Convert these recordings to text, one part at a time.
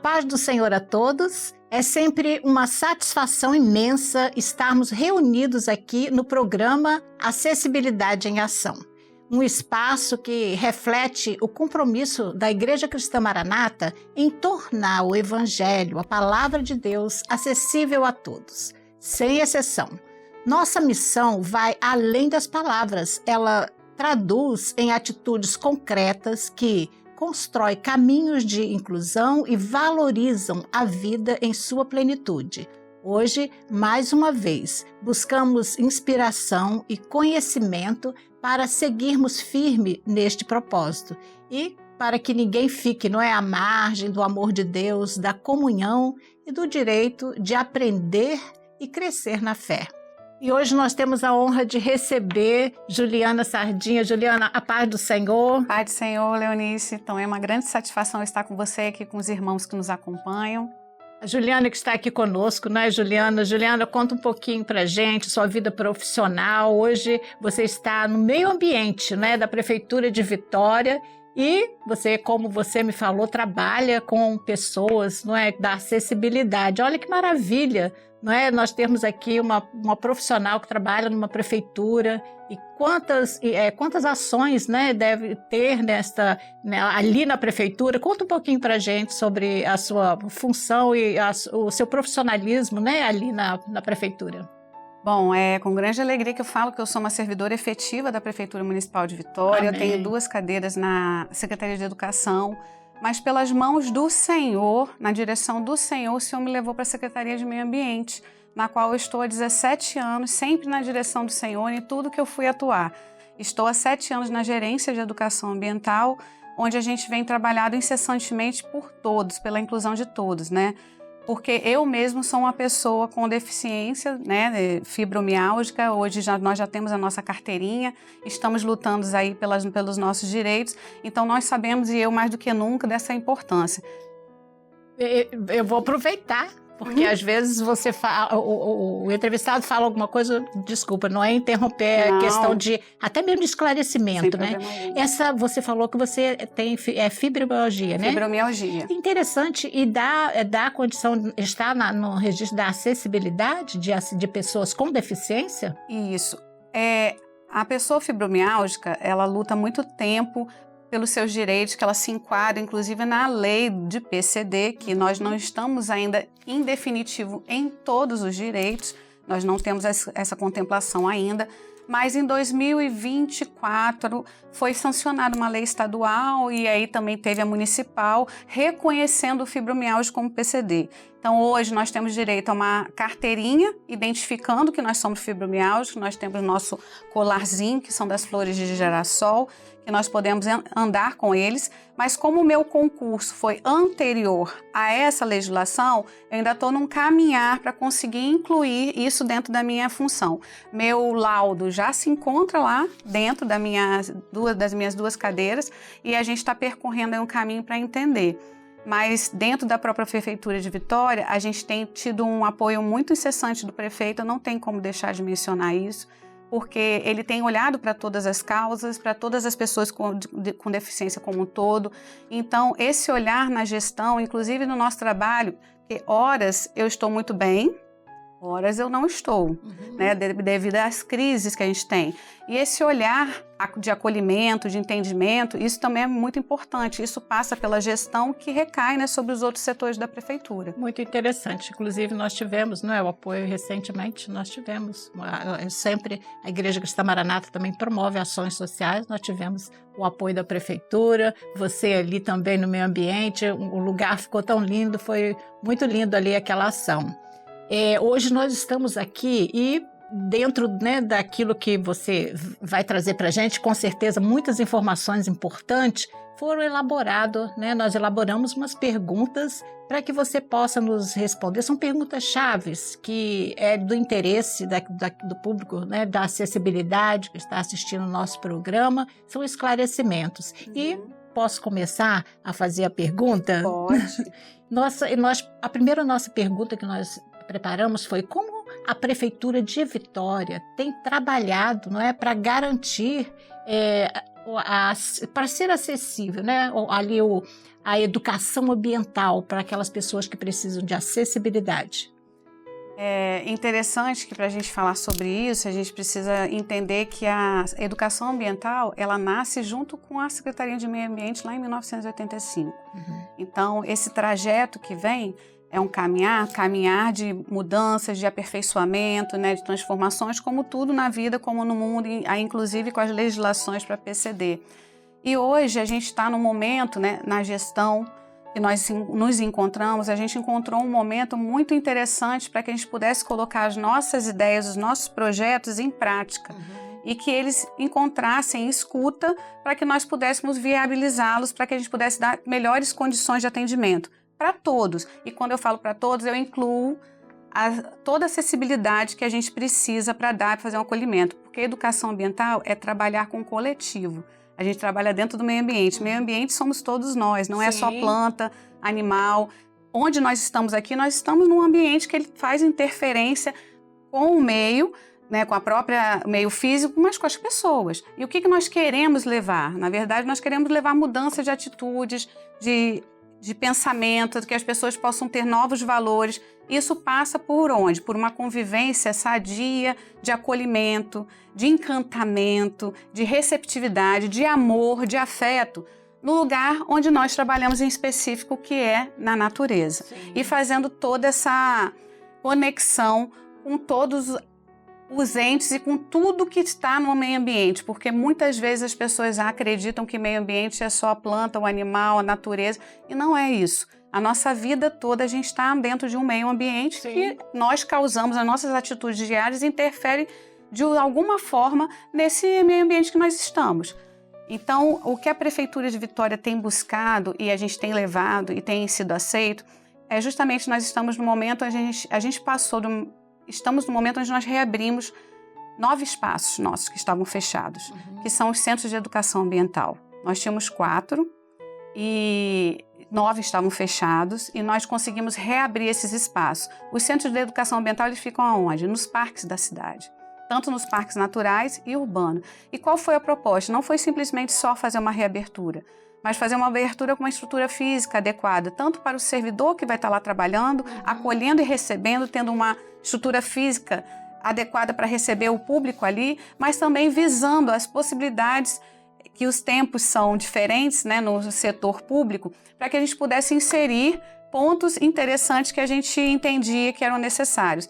paz do Senhor a todos. É sempre uma satisfação imensa estarmos reunidos aqui no programa Acessibilidade em Ação. Um espaço que reflete o compromisso da Igreja Cristã Maranata em tornar o Evangelho, a Palavra de Deus, acessível a todos, sem exceção. Nossa missão vai além das palavras, ela traduz em atitudes concretas que constrói caminhos de inclusão e valorizam a vida em sua plenitude. Hoje, mais uma vez, buscamos inspiração e conhecimento para seguirmos firme neste propósito e para que ninguém fique, à margem do amor de Deus, da comunhão e do direito de aprender e crescer na fé. E hoje nós temos a honra de receber Juliana Sardinha. Juliana, a paz do Senhor. Paz do Senhor, Leonice. Então é uma grande satisfação estar com você aqui, com os irmãos que nos acompanham. A Juliana que está aqui conosco, Juliana? Juliana, conta um pouquinho pra gente, sua vida profissional. Hoje você está no meio ambiente, da Prefeitura de Vitória. E você, como você me falou, trabalha com pessoas, da acessibilidade. Olha que maravilha, nós temos aqui uma profissional que trabalha numa prefeitura e quantas ações, deve ter ali na prefeitura. Conta um pouquinho para a gente sobre a sua função e o seu profissionalismo, ali na prefeitura. Bom, é com grande alegria que eu falo que eu sou uma servidora efetiva da Prefeitura Municipal de Vitória. Amém. Eu tenho 2 cadeiras na Secretaria de Educação, mas pelas mãos do Senhor, na direção do Senhor, o Senhor me levou para a Secretaria de Meio Ambiente, na qual eu estou há 17 anos, sempre na direção do Senhor em tudo que eu fui atuar. Estou há 7 anos na Gerência de Educação Ambiental, onde a gente vem trabalhado incessantemente por todos, pela inclusão de todos, Porque eu mesmo sou uma pessoa com deficiência, fibromialgia. Hoje nós já temos a nossa carteirinha, estamos lutando aí pelos nossos direitos. Então nós sabemos, e eu mais do que nunca, dessa importância. Eu vou aproveitar, porque às vezes você fala, o entrevistado fala alguma coisa, desculpa, não é interromper, Não. É questão de, até mesmo de esclarecimento, Você falou que você tem fibromialgia, Fibromialgia. Interessante, e dá a condição, está no registro da acessibilidade de pessoas com deficiência? Isso. A pessoa fibromialgica, ela luta muito tempo pelos seus direitos, que ela se enquadra, inclusive, na lei de PCD, que nós não estamos ainda em definitivo em todos os direitos, nós não temos essa contemplação ainda, mas em 2024 foi sancionada uma lei estadual e aí também teve a municipal reconhecendo o fibromialgia como PCD. Então hoje nós temos direito a uma carteirinha identificando que nós somos fibromialgicos, nós temos o nosso colarzinho, que são das flores de girassol, que nós podemos andar com eles, mas como o meu concurso foi anterior a essa legislação, eu ainda estou num caminhar para conseguir incluir isso dentro da minha função. Meu laudo já se encontra lá dentro das minhas 2 cadeiras e a gente está percorrendo aí um caminho para entender. Mas dentro da própria Prefeitura de Vitória, a gente tem tido um apoio muito incessante do prefeito, eu não tenho como deixar de mencionar isso, porque ele tem olhado para todas as causas, para todas as pessoas com deficiência como um todo. Então, esse olhar na gestão, inclusive no nosso trabalho, que horas eu estou muito bem, horas eu não estou, devido às crises que a gente tem. E esse olhar de acolhimento, de entendimento, isso também é muito importante. Isso passa pela gestão que recai sobre os outros setores da prefeitura. Muito interessante. Inclusive, nós tivemos o apoio recentemente, nós tivemos. Sempre a Igreja Cristã Maranata também promove ações sociais, nós tivemos o apoio da prefeitura, você ali também no meio ambiente, o lugar ficou tão lindo, foi muito lindo ali aquela ação. Hoje nós estamos aqui e dentro daquilo que você vai trazer para a gente, com certeza muitas informações importantes foram elaboradas, nós elaboramos umas perguntas para que você possa nos responder. São perguntas chaves que é do interesse do público, da acessibilidade que está assistindo o nosso programa, são esclarecimentos. E posso começar a fazer a pergunta? Pode. A primeira nossa pergunta que nós preparamos foi como a Prefeitura de Vitória tem trabalhado para garantir para ser acessível, né? Ali a educação ambiental para aquelas pessoas que precisam de acessibilidade. É interessante que para a gente falar sobre isso, a gente precisa entender que a educação ambiental, ela nasce junto com a Secretaria de Meio Ambiente lá em 1985. Então, esse trajeto que vem é um caminhar de mudanças, de aperfeiçoamento, né, de transformações, como tudo na vida, como no mundo, inclusive com as legislações para PCD. E hoje a gente está no momento, né, na gestão que nós nos encontramos, a gente encontrou um momento muito interessante para que a gente pudesse colocar as nossas ideias, os nossos projetos em prática. E que eles encontrassem escuta para que nós pudéssemos viabilizá-los, para que a gente pudesse dar melhores condições de atendimento para todos. E quando eu falo para todos, eu incluo toda a acessibilidade que a gente precisa para dar, para fazer um acolhimento. Porque a educação ambiental é trabalhar com o coletivo. A gente trabalha dentro do meio ambiente. Meio ambiente somos todos nós, não é só planta, animal. Onde nós estamos aqui, nós estamos num ambiente que ele faz interferência com o meio, né, com a própria meio físico, mas com as pessoas. E o que nós queremos levar? Na verdade, nós queremos levar mudança de atitudes, de pensamento, que as pessoas possam ter novos valores. Isso passa por onde? Por uma convivência sadia, de acolhimento, de encantamento, de receptividade, de amor, de afeto, no lugar onde nós trabalhamos em específico, que é na natureza. Sim. E fazendo toda essa conexão com todos os entes e com tudo que está no meio ambiente, porque muitas vezes as pessoas acreditam que meio ambiente é só a planta, o animal, a natureza, e não é isso. A nossa vida toda a gente está dentro de um meio ambiente que nós causamos, as nossas atitudes diárias interferem de alguma forma nesse meio ambiente que nós estamos. Então, o que a Prefeitura de Vitória tem buscado e a gente tem levado e tem sido aceito é justamente nós estamos no momento, estamos no momento onde nós reabrimos 9 espaços nossos que estavam fechados, que são os centros de educação ambiental. Nós tínhamos 4 e 9 estavam fechados e nós conseguimos reabrir esses espaços. Os centros de educação ambiental eles ficam aonde? Nos parques da cidade, tanto nos parques naturais e urbanos. E qual foi a proposta? Não foi simplesmente só fazer uma reabertura, mas fazer uma abertura com uma estrutura física adequada, tanto para o servidor que vai estar lá trabalhando, acolhendo e recebendo, tendo uma estrutura física adequada para receber o público ali, mas também visando as possibilidades que os tempos são diferentes, né, no setor público, para que a gente pudesse inserir pontos interessantes que a gente entendia que eram necessários.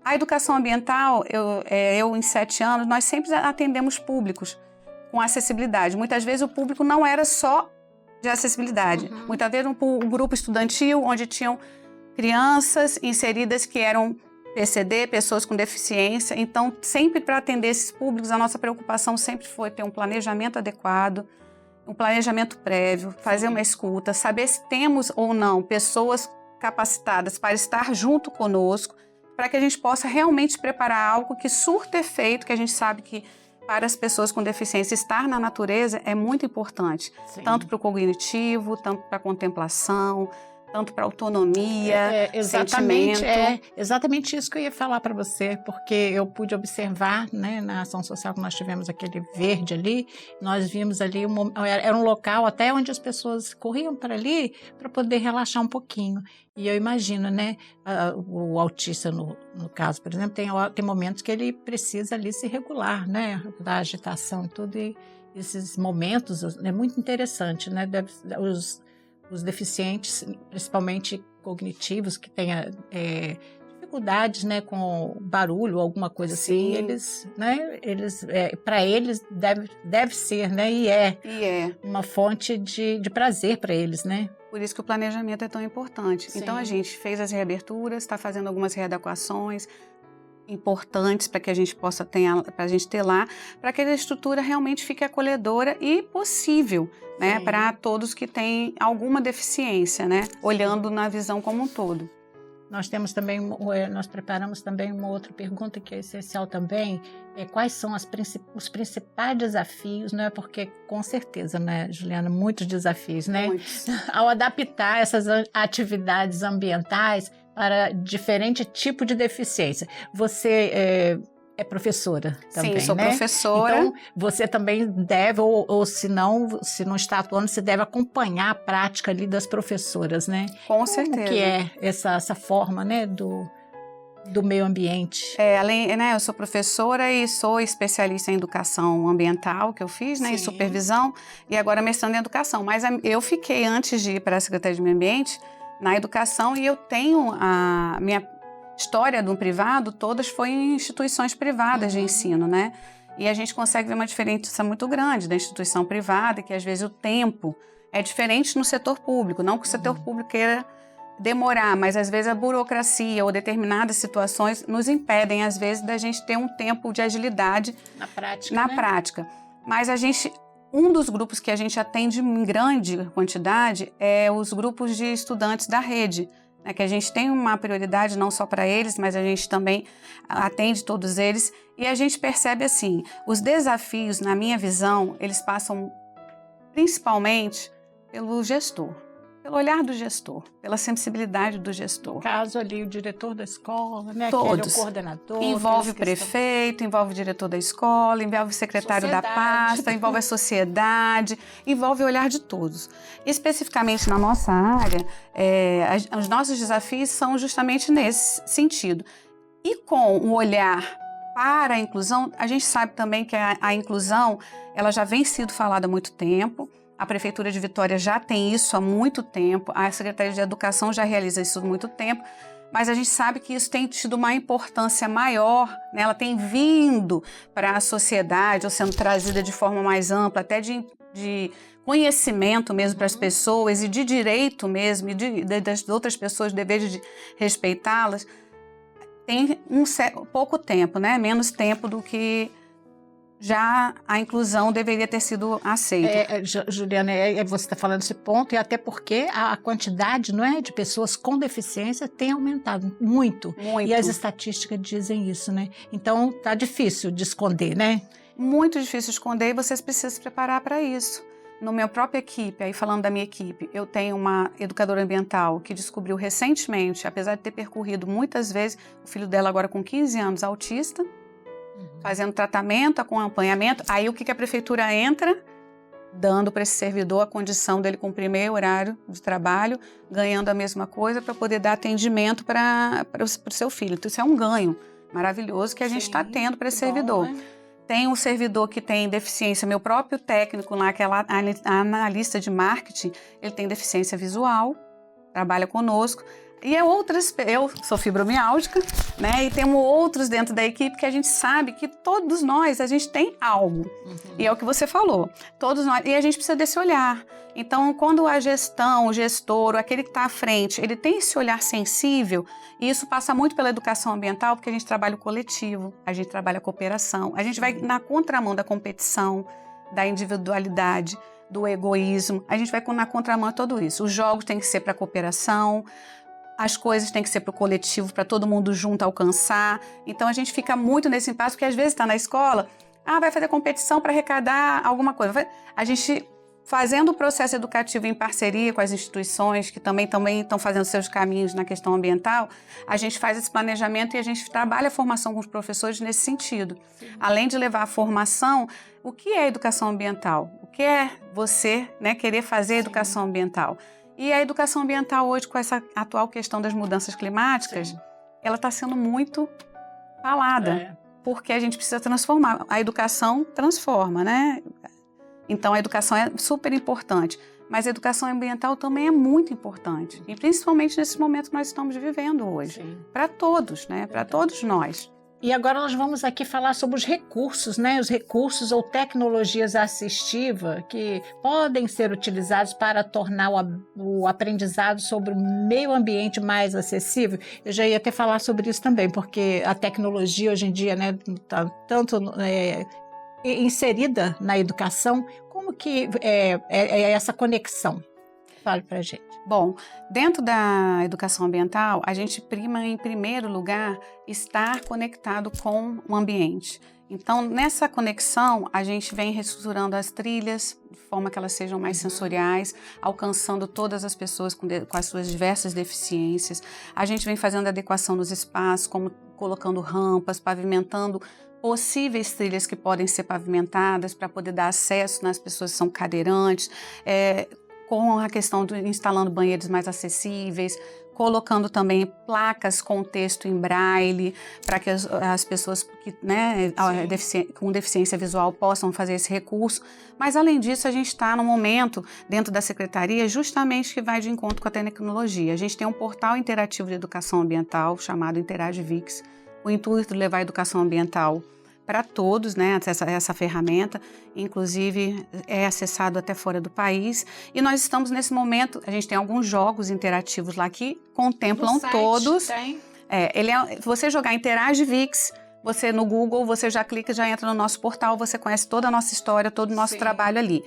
A educação ambiental, eu em 7 anos, nós sempre atendemos públicos com acessibilidade. Muitas vezes o público não era só de acessibilidade. Muitas vezes um grupo estudantil onde tinham crianças inseridas que eram PCD, pessoas com deficiência. Então, sempre para atender esses públicos, a nossa preocupação sempre foi ter um planejamento adequado, um planejamento prévio, fazer uma escuta, saber se temos ou não pessoas capacitadas para estar junto conosco, para que a gente possa realmente preparar algo que surta efeito, que a gente sabe que para as pessoas com deficiência estar na natureza é muito importante, tanto para o cognitivo, tanto para a contemplação, tanto para autonomia, exatamente, sentimento. Exatamente isso que eu ia falar para você, porque eu pude observar, né, na ação social que nós tivemos aquele verde ali, nós vimos ali, era um local até onde as pessoas corriam para ali para poder relaxar um pouquinho. E eu imagino, né, o autista, no caso, por exemplo, tem momentos que ele precisa ali se regular, né, da agitação e tudo, e esses momentos é muito interessante, né, os deficientes, principalmente cognitivos, que têm dificuldades, né, com barulho, alguma coisa assim, para eles deve ser, né, e é uma fonte de prazer para eles, né? Por isso que o planejamento é tão importante. Sim. Então a gente fez as reaberturas, está fazendo algumas readequações importantes para que a gente possa ter lá, para que a estrutura realmente fique acolhedora e possível, né, para todos que têm alguma deficiência, né, olhando na visão como um todo. Nós preparamos também uma outra pergunta que é essencial também, quais são os principais desafios, né? Porque com certeza, né, Juliana, muitos desafios, né? Muitos. Ao adaptar essas atividades ambientais para diferente tipo de deficiência. Você é professora também, Sim, sou né? professora. Então, você também deve, ou se não está atuando, você deve acompanhar a prática ali das professoras, né? Com certeza. Como que é essa forma, né, do meio ambiente? Além, né, eu sou professora e sou especialista em educação ambiental, que eu fiz, né, em supervisão, e agora mestrando em educação. Mas eu fiquei, antes de ir para a Secretaria de Meio Ambiente, na educação, e eu tenho a minha história do privado, todas foi em instituições privadas de ensino, né? E a gente consegue ver uma diferença muito grande da instituição privada, que às vezes o tempo é diferente no setor público. Não que o setor público queira demorar, mas às vezes a burocracia ou determinadas situações nos impedem, às vezes, da gente ter um tempo de agilidade na prática. Mas um dos grupos que a gente atende em grande quantidade é os grupos de estudantes da rede, né, que a gente tem uma prioridade não só para eles, mas a gente também atende todos eles. E a gente percebe assim, os desafios, na minha visão, eles passam principalmente pelo gestor. Pelo olhar do gestor, pela sensibilidade do gestor. No caso ali, o diretor da escola, né? Todos. Aquele, o coordenador. Envolve o prefeito, envolve o diretor da escola, envolve o secretário da pasta, envolve a sociedade, envolve o olhar de todos. Especificamente na nossa área, os nossos desafios são justamente nesse sentido. E com o olhar para a inclusão, a gente sabe também que a inclusão ela já vem sendo falada há muito tempo. A Prefeitura de Vitória já tem isso há muito tempo, a Secretaria de Educação já realiza isso há muito tempo, mas a gente sabe que isso tem tido uma importância maior, né? Ela tem vindo para a sociedade, ou sendo trazida de forma mais ampla, até de conhecimento mesmo para as pessoas e de direito mesmo, e das outras pessoas, dever de respeitá-las. Tem pouco tempo, né? Menos tempo do que já a inclusão deveria ter sido aceita. Juliana, você está falando esse ponto, e até porque a quantidade, não é, de pessoas com deficiência tem aumentado muito. Muito. E as estatísticas dizem isso, né? Então, tá difícil de esconder, né? Muito difícil de esconder, e vocês precisam se preparar para isso. No minha própria equipe, aí falando da minha equipe, eu tenho uma educadora ambiental que descobriu recentemente, apesar de ter percorrido muitas vezes, o filho dela agora com 15 anos, autista, fazendo tratamento, acompanhamento. Aí o que a prefeitura entra? Dando para esse servidor a condição dele cumprir meio horário de trabalho, ganhando a mesma coisa para poder dar atendimento para o seu filho. Então isso é um ganho maravilhoso que a gente está tendo para esse servidor. Bom, né? Tem um servidor que tem deficiência, meu próprio técnico lá, que é a analista de marketing, ele tem deficiência visual, trabalha conosco. E eu sou fibromialgica, né? E temos outros dentro da equipe que a gente sabe que todos nós, a gente tem algo. E é o que você falou. Todos nós, e a gente precisa desse olhar. Então, quando a gestão, o gestor, aquele que está à frente, ele tem esse olhar sensível, e isso passa muito pela educação ambiental, porque a gente trabalha o coletivo, a gente trabalha a cooperação, a gente vai na contramão da competição, da individualidade, do egoísmo, a gente vai na contramão de tudo isso. Os jogos têm que ser para a cooperação, as coisas têm que ser para o coletivo, para todo mundo junto alcançar. Então a gente fica muito nesse impasse, porque às vezes está na escola, vai fazer competição para arrecadar alguma coisa. A gente fazendo o processo educativo em parceria com as instituições que também estão fazendo seus caminhos na questão ambiental, a gente faz esse planejamento e a gente trabalha a formação com os professores nesse sentido. Sim. Além de levar a formação, o que é educação ambiental? O que é você, né, querer fazer educação ambiental? E a educação ambiental hoje, com essa atual questão das mudanças climáticas, sim, ela está sendo muito falada, porque a gente precisa transformar. A educação transforma, né? Então, a educação é super importante, mas a educação ambiental também é muito importante, e principalmente nesse momento que nós estamos vivendo hoje, para todos, né? Para todos nós. E agora nós vamos aqui falar sobre os recursos, né? Os recursos ou tecnologias assistivas que podem ser utilizados para tornar o aprendizado sobre o meio ambiente mais acessível. Eu já ia até falar sobre isso também, porque a tecnologia hoje em dia, né, tá tanto inserida na educação. Como que é essa conexão? Fale para a gente. Bom, dentro da educação ambiental, a gente prima, em primeiro lugar, estar conectado com o ambiente. Então, nessa conexão, a gente vem reestruturando as trilhas de forma que elas sejam mais sensoriais, alcançando todas as pessoas com as suas diversas deficiências. A gente vem fazendo adequação nos espaços, como colocando rampas, pavimentando possíveis trilhas que podem ser pavimentadas para poder dar acesso nas pessoas que são cadeirantes, com a questão de instalando banheiros mais acessíveis, colocando também placas com texto em braille, para que as pessoas que, né, com deficiência visual possam fazer esse recurso. Mas, além disso, a gente está no momento, dentro da Secretaria, justamente que vai de encontro com a tecnologia. A gente tem um portal interativo de educação ambiental, chamado InterAgeVix, com o intuito de levar a educação ambiental para todos, né, essa ferramenta, inclusive é acessado até fora do país. E nós estamos nesse momento, a gente tem alguns jogos interativos lá que contemplam todos. Tem. Você jogar InterAgeVix, você no Google, você já clica, já entra no nosso portal, você conhece toda a nossa história, todo o nosso trabalho ali.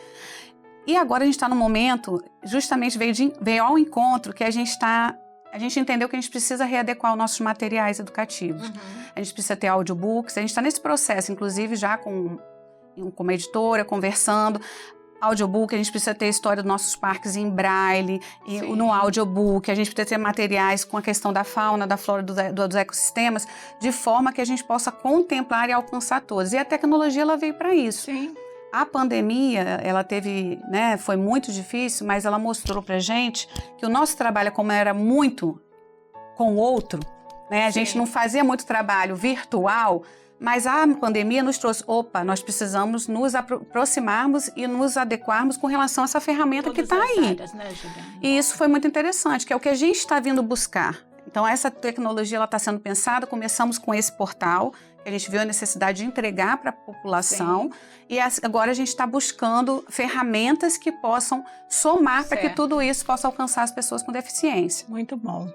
E agora a gente está no momento, justamente veio ao encontro que a gente entendeu que a gente precisa readequar os nossos materiais educativos. A gente precisa ter audiobooks, a gente está nesse processo, inclusive já com uma editora, conversando. Audiobook, a gente precisa ter a história dos nossos parques em braille, e no audiobook, a gente precisa ter materiais com a questão da fauna, da flora, dos ecossistemas, de forma que a gente possa contemplar e alcançar todos. E a tecnologia, ela veio para isso. Sim. A pandemia, ela teve, né, foi muito difícil, mas ela mostrou pra gente que o nosso trabalho, como era muito com o outro, né, a gente não fazia muito trabalho virtual, mas a pandemia nos trouxe, nós precisamos nos aproximarmos e nos adequarmos com relação a essa ferramenta que está aí. Áreas, né, Juliana? E isso foi muito interessante, que é o que a gente está vindo buscar. Então, essa tecnologia está sendo pensada, começamos com esse portal, que a gente viu a necessidade de entregar para a população, e agora a gente está buscando ferramentas que possam somar para que tudo isso possa alcançar as pessoas com deficiência. Muito bom.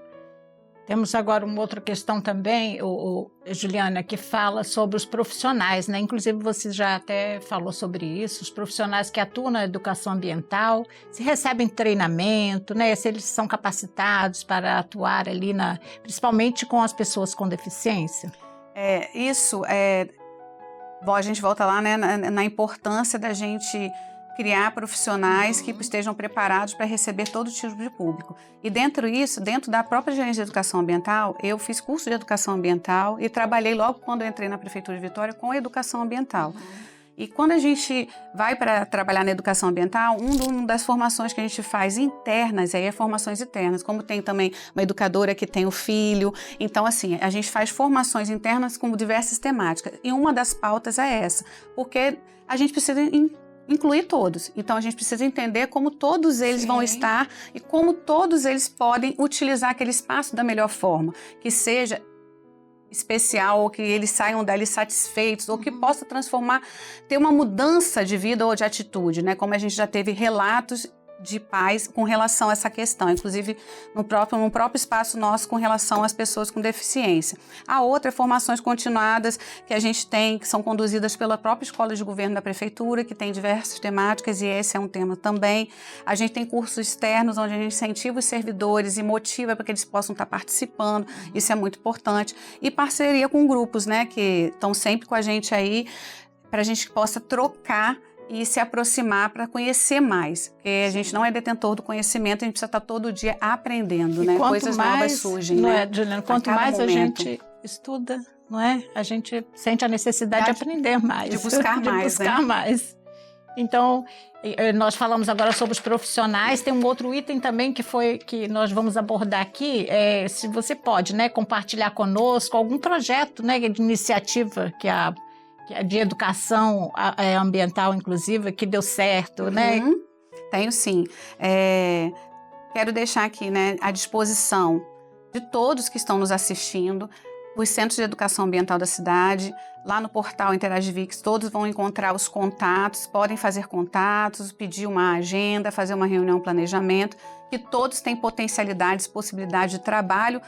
Temos agora uma outra questão também, Juliana, que fala sobre os profissionais, né? Inclusive você já até falou sobre isso, os profissionais que atuam na educação ambiental, se recebem treinamento, né? Se eles são capacitados para atuar ali, principalmente com as pessoas com deficiência. A gente volta lá, né, na importância da gente criar profissionais que estejam preparados para receber todo tipo de público. E dentro da própria gerência de educação ambiental, eu fiz curso de educação ambiental e trabalhei logo quando eu entrei na Prefeitura de Vitória com educação ambiental. E quando a gente vai para trabalhar na educação ambiental, uma das formações que a gente faz internas, aí é formações internas, como tem também uma educadora que tem o filho. Então, assim, a gente faz formações internas com diversas temáticas. E uma das pautas é essa, porque a gente precisa incluir todos. Então, a gente precisa entender como todos eles vão estar e como todos eles podem utilizar aquele espaço da melhor forma, que seja especial, ou que eles saiam dali satisfeitos, ou que possa ter uma mudança de vida ou de atitude, né? Como a gente já teve relatos de pais com relação a essa questão, inclusive no próprio espaço nosso com relação às pessoas com deficiência. A outra é formações continuadas que a gente tem, que são conduzidas pela própria Escola de Governo da Prefeitura, que tem diversas temáticas, e esse é um tema também. A gente tem cursos externos, onde a gente incentiva os servidores e motiva para que eles possam estar participando, isso é muito importante. E parceria com grupos, né, que estão sempre com a gente aí, para a gente possa trocar e se aproximar para conhecer mais, porque a gente não é detentor do conhecimento, a gente precisa estar todo dia aprendendo, né? Coisas novas surgem, né? Juliana, quanto mais a gente estuda, não é? A gente sente a necessidade de aprender mais. De buscar mais, né? Mais. Então, nós falamos agora sobre os profissionais, tem um outro item também que nós vamos abordar aqui, se você pode, né, compartilhar conosco algum projeto, né, de iniciativa que é de educação ambiental inclusiva, que deu certo, né? Tenho sim. Quero deixar aqui, né, à disposição de todos que estão nos assistindo, os centros de educação ambiental da cidade, lá no portal InterAgeVix, todos vão encontrar os contatos, podem fazer contatos, pedir uma agenda, fazer uma reunião, planejamento, que todos têm potencialidades, possibilidade de trabalho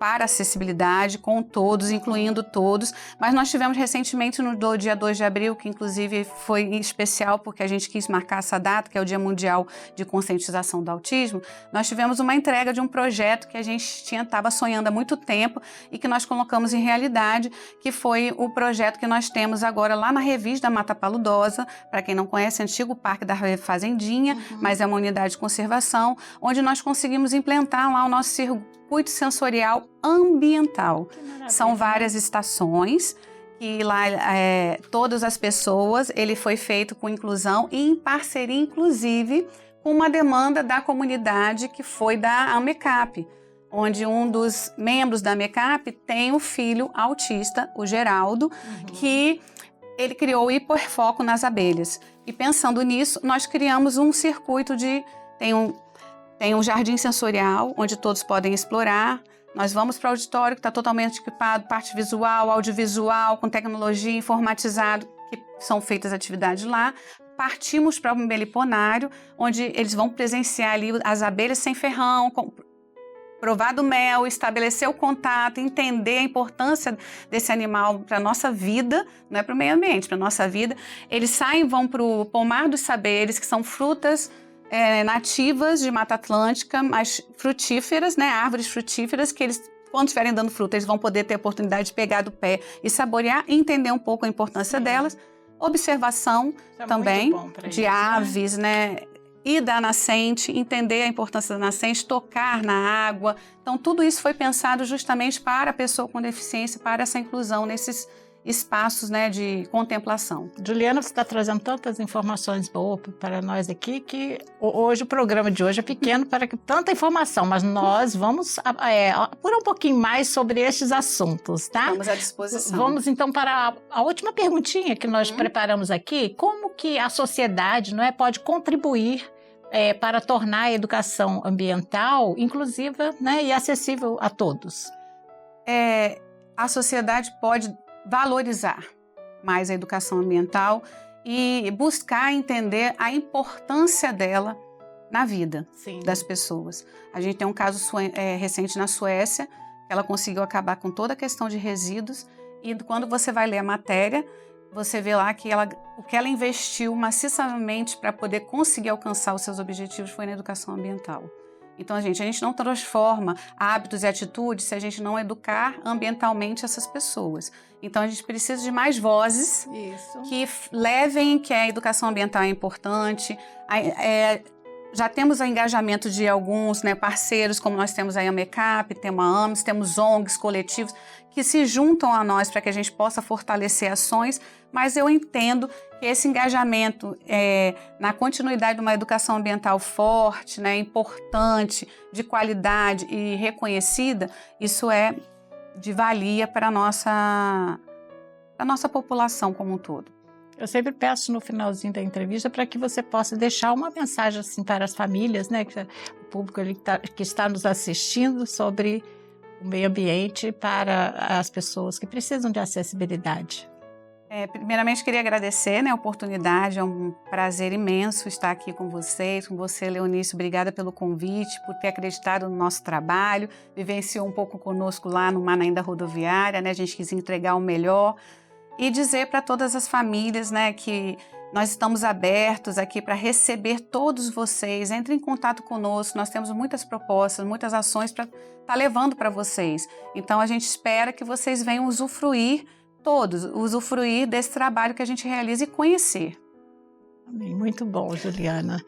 para acessibilidade com todos, incluindo todos, mas nós tivemos recentemente no dia 2 de abril, que inclusive foi especial porque a gente quis marcar essa data, que é o Dia Mundial de Conscientização do Autismo, nós tivemos uma entrega de um projeto que a gente estava sonhando há muito tempo e que nós colocamos em realidade, que foi o projeto que nós temos agora lá na Revis da Mata Paludosa, para quem não conhece, antigo Parque da Fazendinha, mas é uma unidade de conservação, onde nós conseguimos implantar lá o nosso circuito sensorial ambiental. São várias estações que lá todas as pessoas, ele foi feito com inclusão e em parceria, inclusive, com uma demanda da comunidade que foi da AMECAP, onde um dos membros da AMECAP tem um filho autista, o Geraldo, que ele criou o hiperfoco nas abelhas. E pensando nisso, nós criamos um circuito Tem um jardim sensorial, onde todos podem explorar. Nós vamos para o auditório, que está totalmente equipado, parte visual, audiovisual, com tecnologia, informatizado, que são feitas atividades lá. Partimos para o meliponário, onde eles vão presenciar ali as abelhas sem ferrão, provar do mel, estabelecer o contato, entender a importância desse animal para a nossa vida, não é para o meio ambiente, para a nossa vida. Eles saem e vão para o pomar dos saberes, que são frutas nativas de Mata Atlântica, mas frutíferas, né? Árvores frutíferas que eles, quando estiverem dando fruta, eles vão poder ter a oportunidade de pegar do pé e saborear e entender um pouco a importância delas. Observação também de aves, né? E da nascente, entender a importância da nascente, tocar na água. Então, tudo isso foi pensado justamente para a pessoa com deficiência, para essa inclusão nesses espaços, né, de contemplação. Juliana, você está trazendo tantas informações boas para nós aqui que hoje o programa de hoje é pequeno para que tanta informação, mas nós vamos apurar um pouquinho mais sobre estes assuntos, tá? Estamos à disposição. Vamos então para a última perguntinha que nós preparamos aqui. Como que a sociedade, não é, pode contribuir para tornar a educação ambiental inclusiva, né, e acessível a todos? A sociedade pode valorizar mais a educação ambiental e buscar entender a importância dela na vida das pessoas. A gente tem um caso recente na Suécia, que ela conseguiu acabar com toda a questão de resíduos e quando você vai ler a matéria, você vê lá que o que ela investiu maciçamente para poder conseguir alcançar os seus objetivos foi na educação ambiental. Então, a gente não transforma hábitos e atitudes se a gente não educar ambientalmente essas pessoas. Então, a gente precisa de mais vozes que levem que a educação ambiental é importante. Já temos o engajamento de alguns, né, parceiros, como nós temos a AMECAP, temos a AMS, temos ONGs, coletivos, que se juntam a nós para que a gente possa fortalecer ações, mas eu entendo que esse engajamento na continuidade de uma educação ambiental forte, né, importante, de qualidade e reconhecida, isso é de valia para a nossa população como um todo. Eu sempre peço no finalzinho da entrevista para que você possa deixar uma mensagem assim, para as famílias, né, o público que está nos assistindo sobre o meio ambiente para as pessoas que precisam de acessibilidade. Primeiramente, queria agradecer, né, a oportunidade, é um prazer imenso estar aqui com vocês, com você, Leonice, obrigada pelo convite, por ter acreditado no nosso trabalho, vivenciou um pouco conosco lá no Manaim da Rodoviária, né, a gente quis entregar o melhor e dizer para todas as famílias, né, que nós estamos abertos aqui para receber todos vocês, entrem em contato conosco, nós temos muitas propostas, muitas ações para estar levando para vocês, então a gente espera que vocês venham usufruir desse trabalho que a gente realiza e conhecer. Muito bom, Juliana.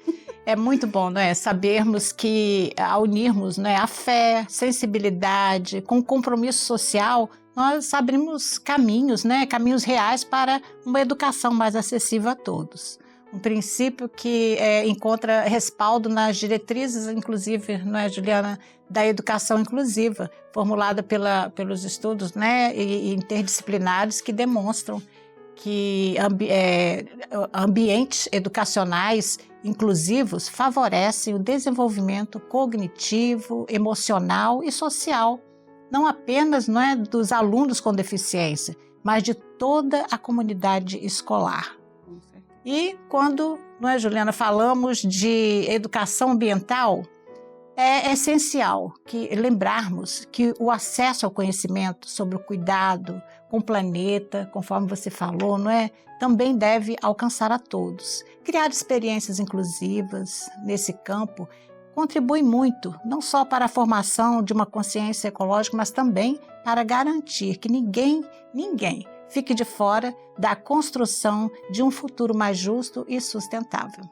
É muito bom, né, sabermos que ao unirmos, né, a fé, sensibilidade, com compromisso social, nós abrimos caminhos, né, caminhos reais para uma educação mais acessível a todos. Um princípio que encontra respaldo nas diretrizes, inclusive, não é, Juliana, da educação inclusiva, formulada pelos estudos, né, interdisciplinares que demonstram que ambientes educacionais inclusivos favorecem o desenvolvimento cognitivo, emocional e social, não apenas, não é, dos alunos com deficiência, mas de toda a comunidade escolar. E quando, não é, Juliana, falamos de educação ambiental, É essencial que lembrarmos que o acesso ao conhecimento sobre o cuidado com o planeta, conforme você falou, não é? Também deve alcançar a todos. Criar experiências inclusivas nesse campo contribui muito, não só para a formação de uma consciência ecológica, mas também para garantir que ninguém fique de fora da construção de um futuro mais justo e sustentável.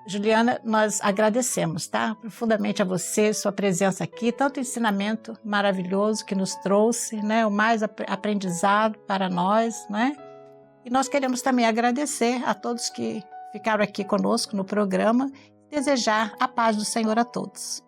Juliana, nós agradecemos, tá? Profundamente a você, sua presença aqui, tanto ensinamento maravilhoso que nos trouxe, né? O mais aprendizado para nós, né? E nós queremos também agradecer a todos que ficaram aqui conosco no programa e desejar a paz do Senhor a todos.